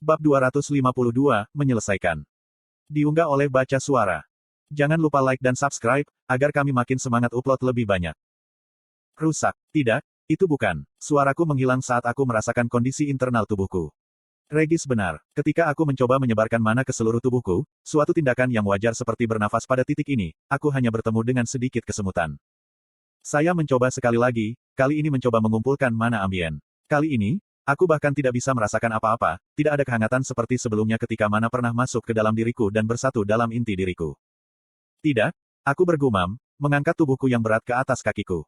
Bab 252, menyelesaikan. Diunggah oleh Baca Suara. Jangan lupa like dan subscribe, agar kami makin semangat upload lebih banyak. Rusak. Tidak, itu bukan. Suaraku menghilang saat aku merasakan kondisi internal tubuhku. Regis benar. Ketika aku mencoba menyebarkan mana ke seluruh tubuhku, suatu tindakan yang wajar seperti bernafas pada titik ini, aku hanya bertemu dengan sedikit kesemutan. Saya mencoba sekali lagi, kali ini mencoba mengumpulkan mana ambien. Kali ini, aku bahkan tidak bisa merasakan apa-apa, tidak ada kehangatan seperti sebelumnya ketika mana pernah masuk ke dalam diriku dan bersatu dalam inti diriku. Tidak, aku bergumam, mengangkat tubuhku yang berat ke atas kakiku.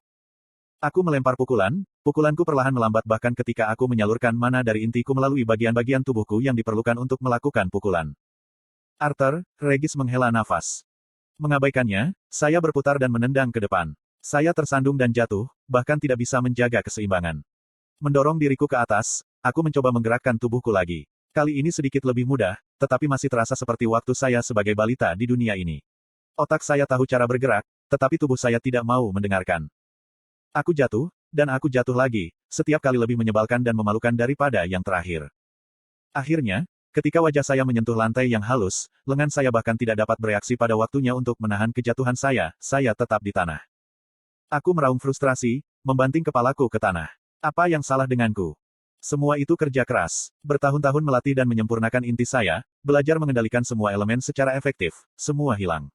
Aku melempar pukulan, pukulanku perlahan melambat bahkan ketika aku menyalurkan mana dari intiku melalui bagian-bagian tubuhku yang diperlukan untuk melakukan pukulan. Arthur, Regis menghela nafas. Mengabaikannya, saya berputar dan menendang ke depan. Saya tersandung dan jatuh, bahkan tidak bisa menjaga keseimbangan. Mendorong diriku ke atas, aku mencoba menggerakkan tubuhku lagi. Kali ini sedikit lebih mudah, tetapi masih terasa seperti waktu saya sebagai balita di dunia ini. Otak saya tahu cara bergerak, tetapi tubuh saya tidak mau mendengarkan. Aku jatuh, dan aku jatuh lagi, setiap kali lebih menyebalkan dan memalukan daripada yang terakhir. Akhirnya, ketika wajah saya menyentuh lantai yang halus, lengan saya bahkan tidak dapat bereaksi pada waktunya untuk menahan kejatuhan saya tetap di tanah. Aku meraung frustrasi, membanting kepalaku ke tanah. Apa yang salah denganku? Semua itu kerja keras. Bertahun-tahun melatih dan menyempurnakan inti saya, belajar mengendalikan semua elemen secara efektif, semua hilang.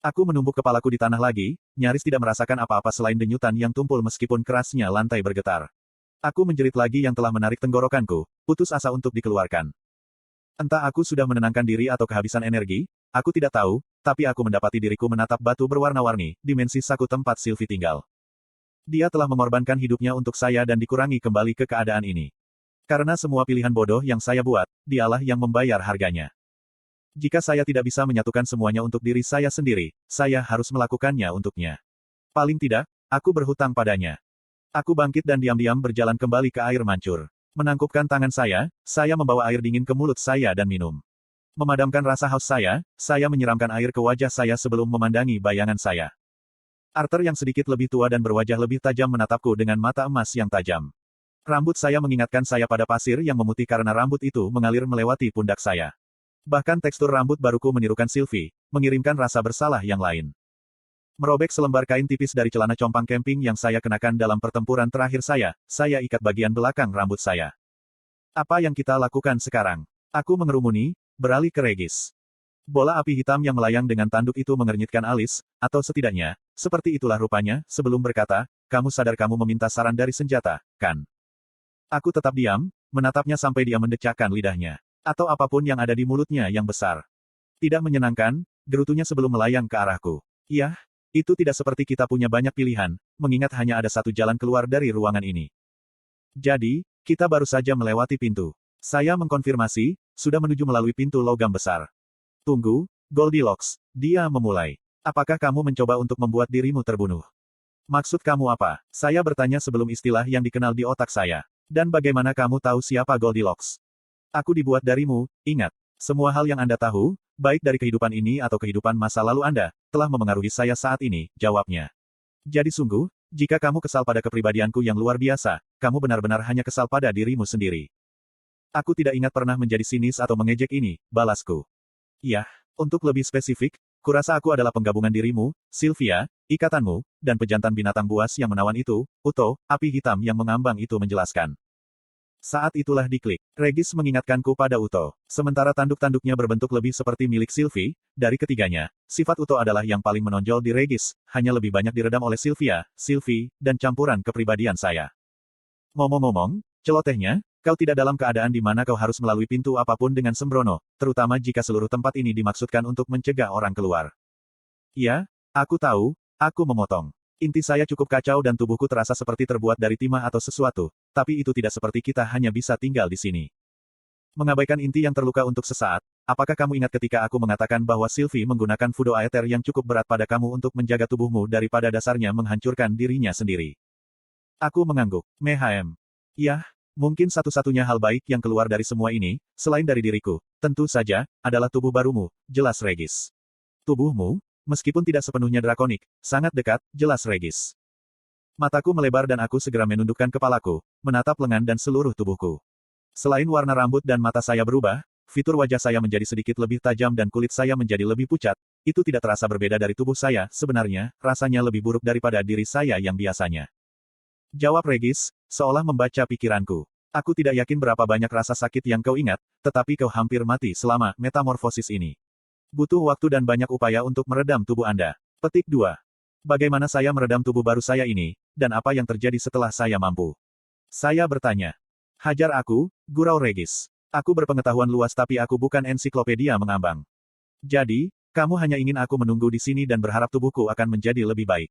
Aku menumbuk kepalaku di tanah lagi, nyaris tidak merasakan apa-apa selain denyutan yang tumpul meskipun kerasnya lantai bergetar. Aku menjerit lagi yang telah menarik tenggorokanku, putus asa untuk dikeluarkan. Entah aku sudah menenangkan diri atau kehabisan energi, aku tidak tahu, tapi aku mendapati diriku menatap batu berwarna-warni, dimensi saku tempat Sylvie tinggal. Dia telah mengorbankan hidupnya untuk saya dan dikurangi kembali ke keadaan ini. Karena semua pilihan bodoh yang saya buat, dialah yang membayar harganya. Jika saya tidak bisa menyatukan semuanya untuk diri saya sendiri, saya harus melakukannya untuknya. Paling tidak, aku berhutang padanya. Aku bangkit dan diam-diam berjalan kembali ke air mancur. Menangkupkan tangan saya membawa air dingin ke mulut saya dan minum. Memadamkan rasa haus saya menyiramkan air ke wajah saya sebelum memandangi bayangan saya. Arthur yang sedikit lebih tua dan berwajah lebih tajam menatapku dengan mata emas yang tajam. Rambut saya mengingatkan saya pada pasir yang memutih karena rambut itu mengalir melewati pundak saya. Bahkan tekstur rambut baruku menirukan Sylvie, mengirimkan rasa bersalah yang lain. Merobek selembar kain tipis dari celana compang camping yang saya kenakan dalam pertempuran terakhir saya ikat bagian belakang rambut saya. Apa yang kita lakukan sekarang? Aku mengerumuni, beralih ke Regis. Bola api hitam yang melayang dengan tanduk itu mengernyitkan alis, atau setidaknya, seperti itulah rupanya, sebelum berkata, kamu sadar kamu meminta saran dari senjata, kan? Aku tetap diam, menatapnya sampai dia mendecakkan lidahnya. Atau apapun yang ada di mulutnya yang besar. Tidak menyenangkan, gerutunya sebelum melayang ke arahku. Iya, itu tidak seperti kita punya banyak pilihan, mengingat hanya ada satu jalan keluar dari ruangan ini. Jadi, kita baru saja melewati pintu. Saya mengkonfirmasi, sudah menuju melalui pintu logam besar. Tunggu, Goldilocks, dia memulai. Apakah kamu mencoba untuk membuat dirimu terbunuh? Maksud kamu apa? Saya bertanya sebelum istilah yang dikenal di otak saya. Dan bagaimana kamu tahu siapa Goldilocks? Aku dibuat darimu, ingat. Semua hal yang Anda tahu, baik dari kehidupan ini atau kehidupan masa lalu Anda, telah memengaruhi saya saat ini, jawabnya. Jadi sungguh, jika kamu kesal pada kepribadianku yang luar biasa, kamu benar-benar hanya kesal pada dirimu sendiri. Aku tidak ingat pernah menjadi sinis atau mengejek ini, balasku. Ya, untuk lebih spesifik, kurasa aku adalah penggabungan dirimu, Sylvia, ikatanmu, dan pejantan binatang buas yang menawan itu, Uto, api hitam yang mengambang itu menjelaskan. Saat itulah diklik. Regis mengingatkanku pada Uto. Sementara tanduk-tanduknya berbentuk lebih seperti milik Sylvie, dari ketiganya, sifat Uto adalah yang paling menonjol di Regis, hanya lebih banyak diredam oleh Sylvie, dan campuran kepribadian saya. Ngomong-ngomong, celotehnya, kau tidak dalam keadaan di mana kau harus melalui pintu apapun dengan sembrono, terutama jika seluruh tempat ini dimaksudkan untuk mencegah orang keluar. Ya, aku tahu, aku memotong. Inti saya cukup kacau dan tubuhku terasa seperti terbuat dari timah atau sesuatu, tapi itu tidak seperti kita hanya bisa tinggal di sini. Mengabaikan inti yang terluka untuk sesaat, apakah kamu ingat ketika aku mengatakan bahwa Sylvie menggunakan fudo aether yang cukup berat pada kamu untuk menjaga tubuhmu daripada dasarnya menghancurkan dirinya sendiri? Aku mengangguk. Mehem. Ya, mungkin satu-satunya hal baik yang keluar dari semua ini, selain dari diriku, tentu saja, adalah tubuh barumu, jelas Regis. Tubuhmu, meskipun tidak sepenuhnya drakonik, sangat dekat, jelas Regis. Mataku melebar dan aku segera menundukkan kepalaku, menatap lengan dan seluruh tubuhku. Selain warna rambut dan mata saya berubah, fitur wajah saya menjadi sedikit lebih tajam dan kulit saya menjadi lebih pucat. Itu tidak terasa berbeda dari tubuh saya, sebenarnya, rasanya lebih buruk daripada diri saya yang biasanya. Jawab Regis, seolah membaca pikiranku. Aku tidak yakin berapa banyak rasa sakit yang kau ingat, tetapi kau hampir mati selama metamorfosis ini. Butuh waktu dan banyak upaya untuk meredam tubuh Anda. Petik 2. Bagaimana saya meredam tubuh baru saya ini, dan apa yang terjadi setelah saya mampu? Saya bertanya. Hajar aku, gurau Regis. Aku berpengetahuan luas tapi aku bukan ensiklopedia mengambang. Jadi, kamu hanya ingin aku menunggu di sini dan berharap tubuhku akan menjadi lebih baik.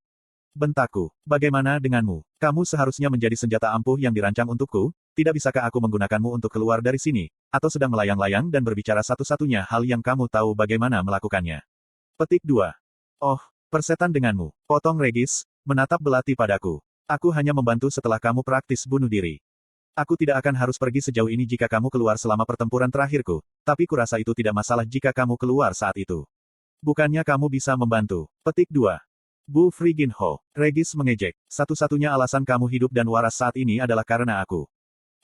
Bentakku. Bagaimana denganmu? Kamu seharusnya menjadi senjata ampuh yang dirancang untukku, tidak bisakah aku menggunakanmu untuk keluar dari sini, atau sedang melayang-layang dan berbicara satu-satunya hal yang kamu tahu bagaimana melakukannya? Petik 2. Oh, persetan denganmu, potong Regis, menatap belati padaku. Aku hanya membantu setelah kamu praktis bunuh diri. Aku tidak akan harus pergi sejauh ini jika kamu keluar selama pertempuran terakhirku, tapi kurasa itu tidak masalah jika kamu keluar saat itu. Bukannya kamu bisa membantu. Petik 2. Bu Friggin Ho. Regis mengejek. Satu-satunya alasan kamu hidup dan waras saat ini adalah karena aku.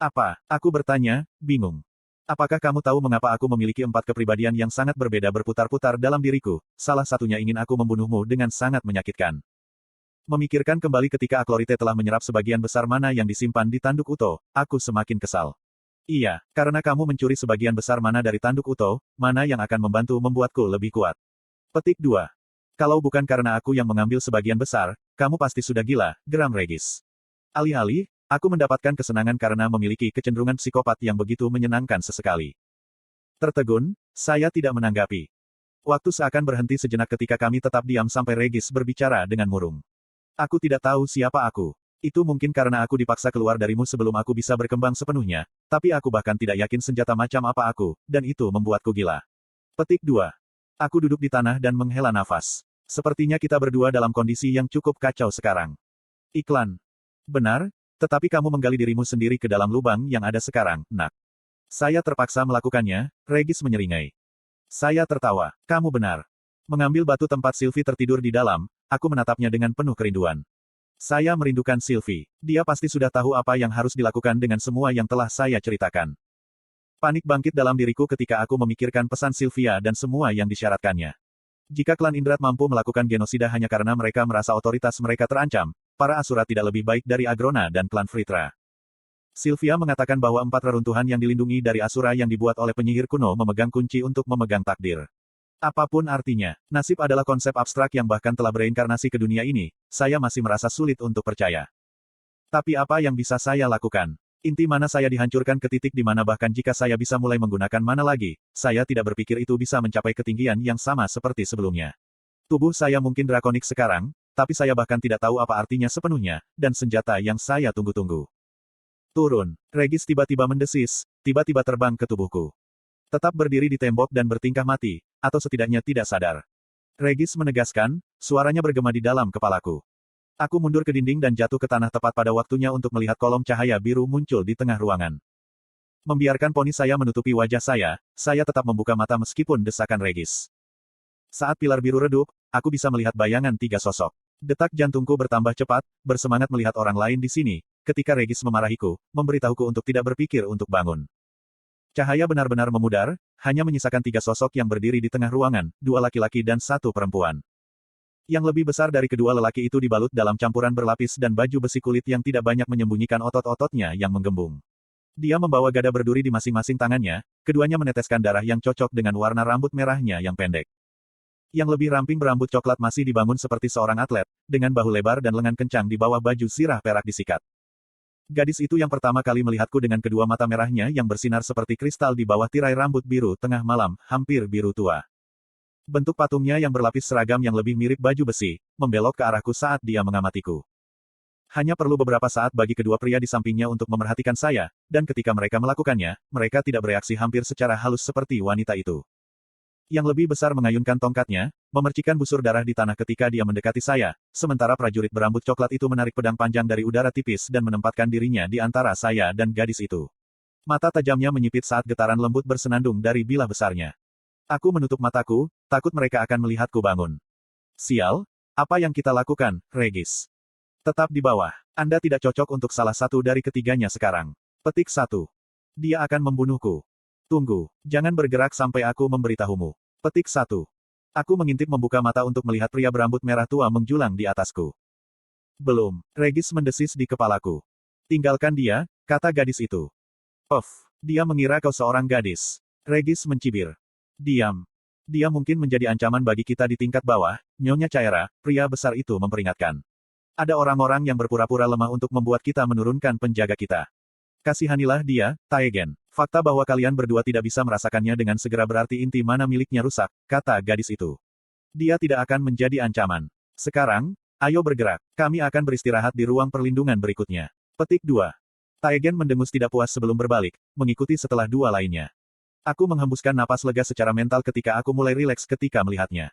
Apa? Aku bertanya, bingung. Apakah kamu tahu mengapa aku memiliki 4 kepribadian yang sangat berbeda berputar-putar dalam diriku? Salah satunya ingin aku membunuhmu dengan sangat menyakitkan. Memikirkan kembali ketika Aklorite telah menyerap sebagian besar mana yang disimpan di tanduk Uto, aku semakin kesal. Iya, karena kamu mencuri sebagian besar mana dari tanduk Uto, mana yang akan membantu membuatku lebih kuat. Petik 2. Kalau bukan karena aku yang mengambil sebagian besar, kamu pasti sudah gila, geram Regis. Alih-alih, aku mendapatkan kesenangan karena memiliki kecenderungan psikopat yang begitu menyenangkan sesekali. Tertegun, saya tidak menanggapi. Waktu seakan berhenti sejenak ketika kami tetap diam sampai Regis berbicara dengan murung. Aku tidak tahu siapa aku. Itu mungkin karena aku dipaksa keluar darimu sebelum aku bisa berkembang sepenuhnya, tapi aku bahkan tidak yakin senjata macam apa aku, dan itu membuatku gila. Petik 2. Aku duduk di tanah dan menghela nafas. Sepertinya kita berdua dalam kondisi yang cukup kacau sekarang. Iklan. Benar, tetapi kamu menggali dirimu sendiri ke dalam lubang yang ada sekarang, nak. Saya terpaksa melakukannya, Regis menyeringai. Saya tertawa. Kamu benar. Mengambil batu tempat Sylvie tertidur di dalam, aku menatapnya dengan penuh kerinduan. Saya merindukan Sylvie. Dia pasti sudah tahu apa yang harus dilakukan dengan semua yang telah saya ceritakan. Panik bangkit dalam diriku ketika aku memikirkan pesan Sylvia dan semua yang disyaratkannya. Jika klan Indrat mampu melakukan genosida hanya karena mereka merasa otoritas mereka terancam, para Asura tidak lebih baik dari Agrona dan klan Fritra. Sylvia mengatakan bahwa 4 reruntuhan yang dilindungi dari Asura yang dibuat oleh penyihir kuno memegang kunci untuk memegang takdir. Apapun artinya, nasib adalah konsep abstrak yang bahkan telah bereinkarnasi ke dunia ini, saya masih merasa sulit untuk percaya. Tapi apa yang bisa saya lakukan? Inti mana saya dihancurkan ke titik di mana bahkan jika saya bisa mulai menggunakan mana lagi, saya tidak berpikir itu bisa mencapai ketinggian yang sama seperti sebelumnya. Tubuh saya mungkin drakonik sekarang, tapi saya bahkan tidak tahu apa artinya sepenuhnya, dan senjata yang saya tunggu-tunggu. Turun. Regis tiba-tiba mendesis, tiba-tiba terbang ke tubuhku. Tetap berdiri di tembok dan bertingkah mati, atau setidaknya tidak sadar. Regis menegaskan, suaranya bergema di dalam kepalaku. Aku mundur ke dinding dan jatuh ke tanah tepat pada waktunya untuk melihat kolom cahaya biru muncul di tengah ruangan. Membiarkan poni saya menutupi wajah saya tetap membuka mata meskipun desakan Regis. Saat pilar biru redup, aku bisa melihat bayangan 3 sosok. Detak jantungku bertambah cepat, bersemangat melihat orang lain di sini, ketika Regis memarahiku, memberitahuku untuk tidak berpikir untuk bangun. Cahaya benar-benar memudar, hanya menyisakan 3 sosok yang berdiri di tengah ruangan, 2 laki-laki dan 1 perempuan. Yang lebih besar dari kedua lelaki itu dibalut dalam campuran berlapis dan baju besi kulit yang tidak banyak menyembunyikan otot-ototnya yang menggembung. Dia membawa gada berduri di masing-masing tangannya, keduanya meneteskan darah yang cocok dengan warna rambut merahnya yang pendek. Yang lebih ramping berambut coklat masih dibangun seperti seorang atlet, dengan bahu lebar dan lengan kencang di bawah baju zirah perak disikat. Gadis itu yang pertama kali melihatku dengan kedua mata merahnya yang bersinar seperti kristal di bawah tirai rambut biru tengah malam, hampir biru tua. Bentuk patungnya yang berlapis seragam yang lebih mirip baju besi, membelok ke arahku saat dia mengamatiku. Hanya perlu beberapa saat bagi kedua pria di sampingnya untuk memerhatikan saya, dan ketika mereka melakukannya, mereka tidak bereaksi hampir secara halus seperti wanita itu. Yang lebih besar mengayunkan tongkatnya, memercikan busur darah di tanah ketika dia mendekati saya, sementara prajurit berambut coklat itu menarik pedang panjang dari udara tipis dan menempatkan dirinya di antara saya dan gadis itu. Mata tajamnya menyipit saat getaran lembut bersenandung dari bilah besarnya. Aku menutup mataku, takut mereka akan melihatku bangun. Sial, apa yang kita lakukan, Regis? Tetap di bawah. Anda tidak cocok untuk salah satu dari ketiganya sekarang. Petik 1. Dia akan membunuhku. Tunggu, jangan bergerak sampai aku memberitahumu. Petik 1. Aku mengintip membuka mata untuk melihat pria berambut merah tua menjulang di atasku. Belum, Regis mendesis di kepalaku. Tinggalkan dia, kata gadis itu. Puff, dia mengira kau seorang gadis. Regis mencibir. Diam. Dia mungkin menjadi ancaman bagi kita di tingkat bawah, Nyonya Caira, pria besar itu memperingatkan. Ada orang-orang yang berpura-pura lemah untuk membuat kita menurunkan penjaga kita. Kasihanilah dia, Taegen. Fakta bahwa kalian berdua tidak bisa merasakannya dengan segera berarti inti mana miliknya rusak, kata gadis itu. Dia tidak akan menjadi ancaman. Sekarang, ayo bergerak. Kami akan beristirahat di ruang perlindungan berikutnya. Petik 2. Taegen mendengus tidak puas sebelum berbalik, mengikuti setelah dua lainnya. Aku menghembuskan napas lega secara mental ketika aku mulai rileks ketika melihatnya.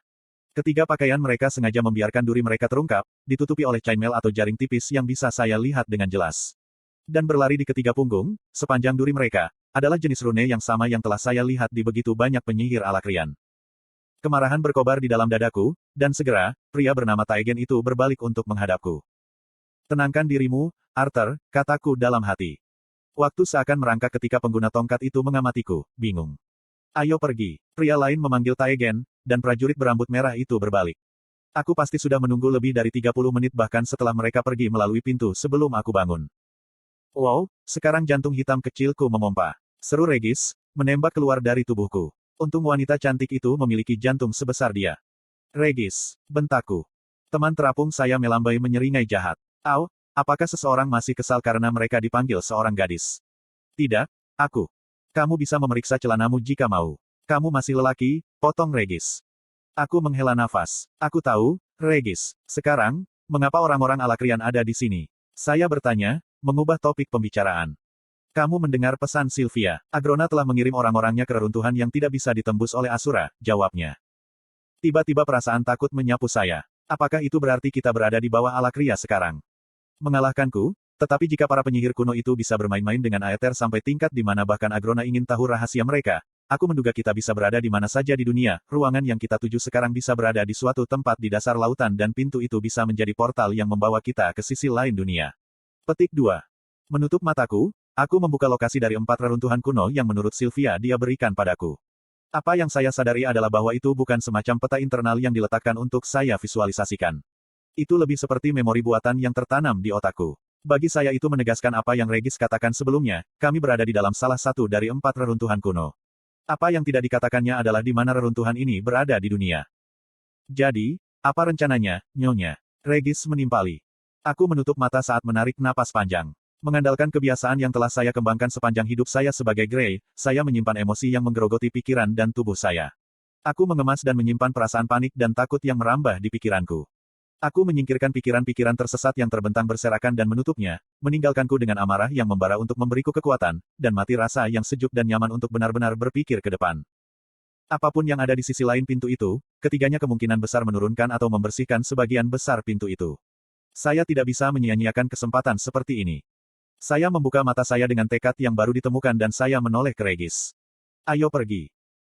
Ketiga pakaian mereka sengaja membiarkan duri mereka terungkap, ditutupi oleh chainmail atau jaring tipis yang bisa saya lihat dengan jelas. Dan berlari di ketiga punggung, sepanjang duri mereka, adalah jenis rune yang sama yang telah saya lihat di begitu banyak penyihir ala Krian. Kemarahan berkobar di dalam dadaku, dan segera, pria bernama Taegen itu berbalik untuk menghadapku. Tenangkan dirimu, Arthur, kataku dalam hati. Waktu seakan merangkak ketika pengguna tongkat itu mengamatiku, bingung. Ayo pergi. Pria lain memanggil Taegen, dan prajurit berambut merah itu berbalik. Aku pasti sudah menunggu lebih dari 30 menit bahkan setelah mereka pergi melalui pintu sebelum aku bangun. Wow, sekarang jantung hitam kecilku memompa. Seru Regis, menembak keluar dari tubuhku. Untung wanita cantik itu memiliki jantung sebesar dia. Regis, bentakku. Teman terapung saya melambai menyeringai jahat. Au, apakah seseorang masih kesal karena mereka dipanggil seorang gadis? Tidak, aku. Kamu bisa memeriksa celanamu jika mau. Kamu masih lelaki, potong Regis. Aku menghela nafas. Aku tahu, Regis. Sekarang, mengapa orang-orang ala Krian ada di sini? Saya bertanya, mengubah topik pembicaraan. Kamu mendengar pesan Sylvia. Agrona telah mengirim orang-orangnya ke reruntuhan yang tidak bisa ditembus oleh Asura, jawabnya. Tiba-tiba perasaan takut menyapu saya. Apakah itu berarti kita berada di bawah ala Kria sekarang? Mengalahkanku? Tetapi jika para penyihir kuno itu bisa bermain-main dengan Aether sampai tingkat di mana bahkan Agrona ingin tahu rahasia mereka, aku menduga kita bisa berada di mana saja di dunia, ruangan yang kita tuju sekarang bisa berada di suatu tempat di dasar lautan dan pintu itu bisa menjadi portal yang membawa kita ke sisi lain dunia. Petik 2. Menutup mataku, aku membuka lokasi dari 4 reruntuhan kuno yang menurut Sylvia dia berikan padaku. Apa yang saya sadari adalah bahwa itu bukan semacam peta internal yang diletakkan untuk saya visualisasikan. Itu lebih seperti memori buatan yang tertanam di otakku. Bagi saya itu menegaskan apa yang Regis katakan sebelumnya, kami berada di dalam salah satu dari 4 reruntuhan kuno. Apa yang tidak dikatakannya adalah di mana reruntuhan ini berada di dunia. Jadi, apa rencananya, Nyonya? Regis menimpali. Aku menutup mata saat menarik napas panjang. Mengandalkan kebiasaan yang telah saya kembangkan sepanjang hidup saya sebagai Grey, saya menyimpan emosi yang menggerogoti pikiran dan tubuh saya. Aku mengemas dan menyimpan perasaan panik dan takut yang merambah di pikiranku. Aku menyingkirkan pikiran-pikiran tersesat yang terbentang berserakan dan menutupnya, meninggalkanku dengan amarah yang membara untuk memberiku kekuatan, dan mati rasa yang sejuk dan nyaman untuk benar-benar berpikir ke depan. Apapun yang ada di sisi lain pintu itu, ketiganya kemungkinan besar menurunkan atau membersihkan sebagian besar pintu itu. Saya tidak bisa menyia-nyiakan kesempatan seperti ini. Saya membuka mata saya dengan tekad yang baru ditemukan dan saya menoleh ke Regis. Ayo pergi.